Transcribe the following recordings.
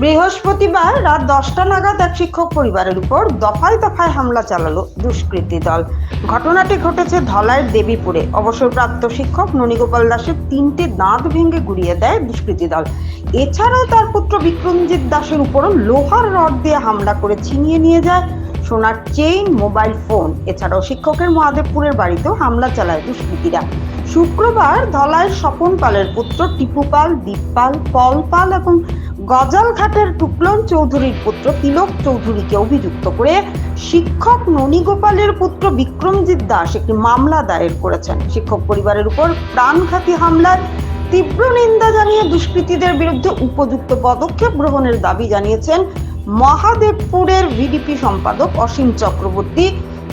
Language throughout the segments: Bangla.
বৃহস্পতিবার রাত 10টা নাগাদ এক শিক্ষক পরিবারের উপর দফায় দফায় হামলা চালালো দুষ্কৃতী দল। ঘটনাটি ঘটেছে ধলাইয়ের দেবীপুরে। অবসরপ্রাপ্ত শিক্ষক ননীগোপাল দাসের 3টে দাঁত ভেঙে গুড়িয়ে দেয় দুষ্কৃতী দল। এছাড়াও তার পুত্র বিক্রমজিৎ দাসের উপরও লোহার রড দিয়ে হামলা করে ছিনিয়ে নিয়ে যায় সোনার চেইন, মোবাইল ফোন। এছাড়াও শিক্ষকের মহাদেবপুরের বাড়িতেও হামলা চালায় দুষ্কৃতীরা। শুক্রবার ধলাইয়ের স্বপন পালের পুত্র টিপু পাল, দীপ পাল, পল পাল এবং গজালঘাটের টুকলন চৌধুরীর পুত্র তিলক চৌধুরীকে অভিযুক্ত করে শিক্ষক ননীগোপালের পুত্র বিক্রমজিৎ দাস একটি মামলা দায়ের করেছেন। শিক্ষক পরিবারের উপর প্রাণঘাতী হামলার তীব্র নিন্দা জানিয়ে দুষ্কৃতীদের বিরুদ্ধে উপযুক্ত পদক্ষেপ গ্রহণের দাবি জানিয়েছেন মহাদেবপুরের ভিডিপি সম্পাদক অসীম চক্রবর্তী,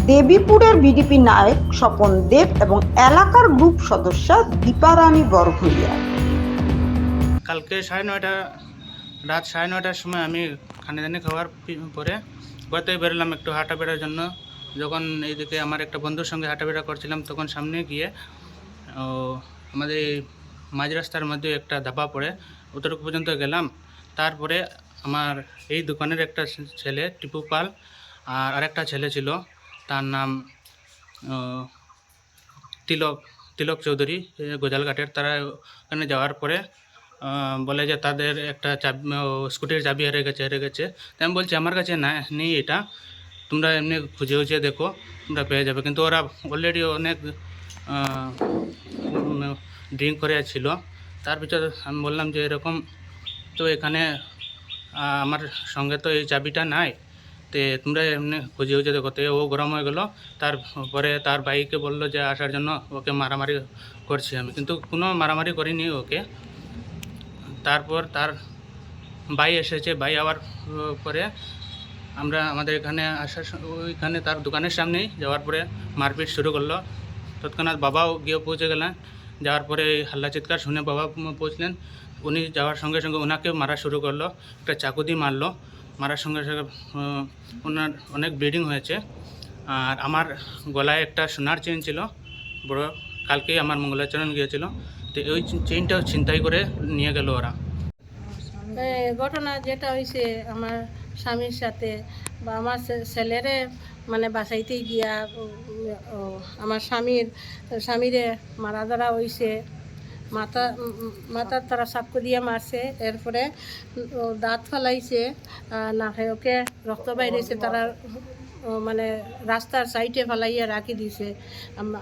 দেবীপুরের ভিডিপি নায়ক স্বপন দেব এবং এলাকার গ্রুপ সদস্যা দীপারানী বরঘরিয়া। কালকে রাত 9:30টার সময় আমি খানিদানি খাওয়ার পরে ঘর বেরোলাম একটু হাঁটা বেড়ার জন্য। যখন এইদিকে আমার একটা বন্ধুর সঙ্গে হাঁটাবেড়া করছিলাম তখন সামনে গিয়ে আমাদের মাঝ রাস্তার মধ্যে একটা ধাপা পড়ে অতটুকু পর্যন্ত গেলাম। তারপরে আমার এই দোকানের একটা ছেলে টিপু পাল আর আরেকটা ছেলে ছিল, তার নাম তিলক চৌধুরী, গোজালঘাটের। তারা ওখানে যাওয়ার পরে বলে যে তাদের একটা স্কুটির চাবি হেরে গেছে। তাই আমি বলছি আমার কাছে নেই, এটা তোমরা এমনি খুঁজে দেখো, তোমরা পেয়ে যাবে। কিন্তু ওরা অলরেডি অনেক ড্রিঙ্ক করে ছিল। তার ভিতরে আমি বললাম যে এরকম তো এখানে আমার সঙ্গে তো এই চাবিটা নাই, তো তোমরা এমনি খুঁজে দেখো। তো ও গরম হয়ে গেলো। তারপরে তার ভাইকে বললো যে আসার জন্য, ওকে মারামারি করছি আমি, কিন্তু কোনো মারামারি করিনি ওকে। তারপর তার ভাই এসেছে, ভাই আবার পরে আমরা আমাদের এখানে ওইখানে তার দোকানের সামনেই যাওয়ার পরে মারপিট শুরু করলো। তৎক্ষণাৎ বাবাও গিয়ে পৌঁছে গেলেন। যাওয়ার পরে হাল্লা চিৎকার শুনে বাবা পৌঁছলেন। উনি যাওয়ার সঙ্গে সঙ্গে ওনাকে মারা শুরু করলো, একটা চাকু দিয়ে মারলো। মারার সঙ্গে সঙ্গে ওনার অনেক ব্লিডিং হয়েছে। আর আমার গলায় একটা সোনার চেইন ছিল বড়, কালকেই আমার মঙ্গলাচরণ গিয়েছিল, তো ওই চেইনটাও ছিনতাই করে নিয়ে গেল ওরা। ঘটনা যেটা হয়েছে আমার স্বামীর সাথে বা আমার ছেলেরে মানে বাসাইতে গিয়া আমার স্বামীরে মারা ধরা হয়েছে। মাথার তারা চাকু দিয়ে মারছে, এরপরে দাঁত ফেলাইছে, নাকে ওকে রক্ত বাইরেছে। তারা মানে রাস্তার সাইডে ফেলাইয়া রাখি দিছে।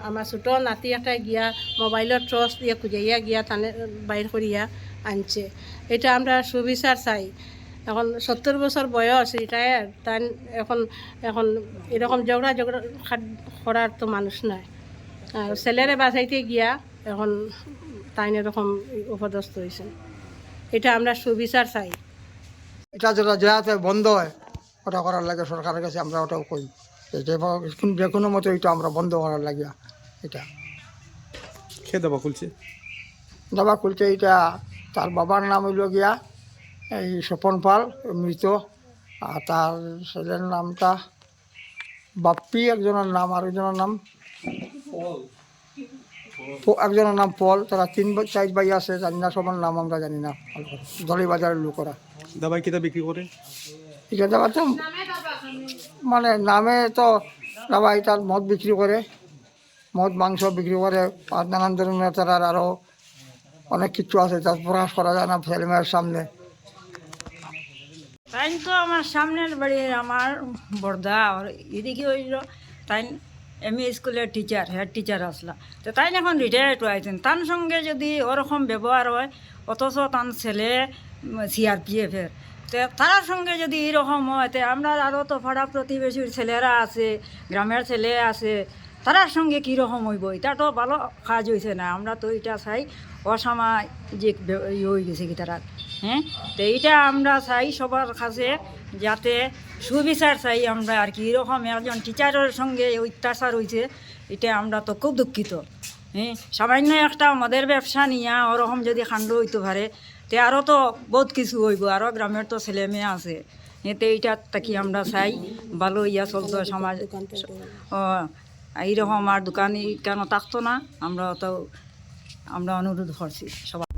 আমার ছোটো নাতি একটা গিয়া মোবাইলের টর্চ দিয়ে খুঁজাইয়া গিয়া তানে বাইর করিয়া আনছে। এটা আমরা সুবিচার চাই। এখন 70 বছর বয়স, রিটায়ার, তাই এখন এরকম ঝগড়া করার তো মানুষ নাই। আর ছেলেরে বাঁচাইতে গিয়া এখন তাই এরকম উপদস্থ হয়েছে। এটা আমরা সুবিচার চাই। এটা যেটা যাতে বন্ধ হয় ওটা করার লাগে সরকারের কাছে আমরা ওটাও কই, যে কোনো মতো এটা আমরা বন্ধ করার লাগিয়া। এটা খেয়ে দাবা খুলছে এটা তার বাবার নাম হইল গিয়া এই স্বপন পাল, মৃত। আর তার ছেলের নামটা বাপ্পি, একজনের নাম, আরেকজনের নাম পল। তারা 3-4 ভাই আছে, জানি না সবার নাম, আমরা জানি না। দলি বাজারের লোকরা দাবাই কিতা বিক্রি করে, এটা দাবা তো মানে নামে তো দাবাই তার মদ বিক্রি করে, মদ মাংস বিক্রি করে। আর নানান ধরনের তারা আরও অনেক কিছু আছে, তার প্রকাশ করা যায় না ছেলেমেয়ের সামনে। তাই তো আমার সামনের বাড়ির আমার বর্দা আর এদিকে হইল তাই এমএ স্কুলের টিচার, হেড টিচার আসলা। তো তাই এখন রিটায়ার্ড হয়েছেন। তার সঙ্গে যদি ওরকম ব্যবহার হয়, অথচ তার ছেলে সিআরপিএফের, তো তার সঙ্গে যদি এরকম হয়, তো আমরা আরও তো পাড়া প্রতিবেশীর ছেলেরা আছে, গ্রামের ছেলে আছে, তারার সঙ্গে কীরকম হইব? এটা তো ভালো কাজ হয়েছে না। আমরা তো এটা চাই অসামাজিক হয়ে গেছে কি তারা। তো এইটা আমরা চাই সবার কাছে, যাতে সুবিচার চাই আমরা আর কি। এরকম একজন টিচারের সঙ্গে অত্যাচার হয়েছে, এটা আমরা তো খুব দুঃখিত। সামান্য একটা মদের ব্যবসা নিয়ে ওরকম যদি কাণ্ড হইতে পারে, তে আরও তো বহুত কিছু হইব, আরও গ্রামের তো ছেলে মেয়ে আছে। এতে এইটা থাকি আমরা চাই ভালো ইয়া চলতো সমাজ। এইরকম আর দোকানি কেন থাকতো না, আমরা অনুরোধ করছি সবাই।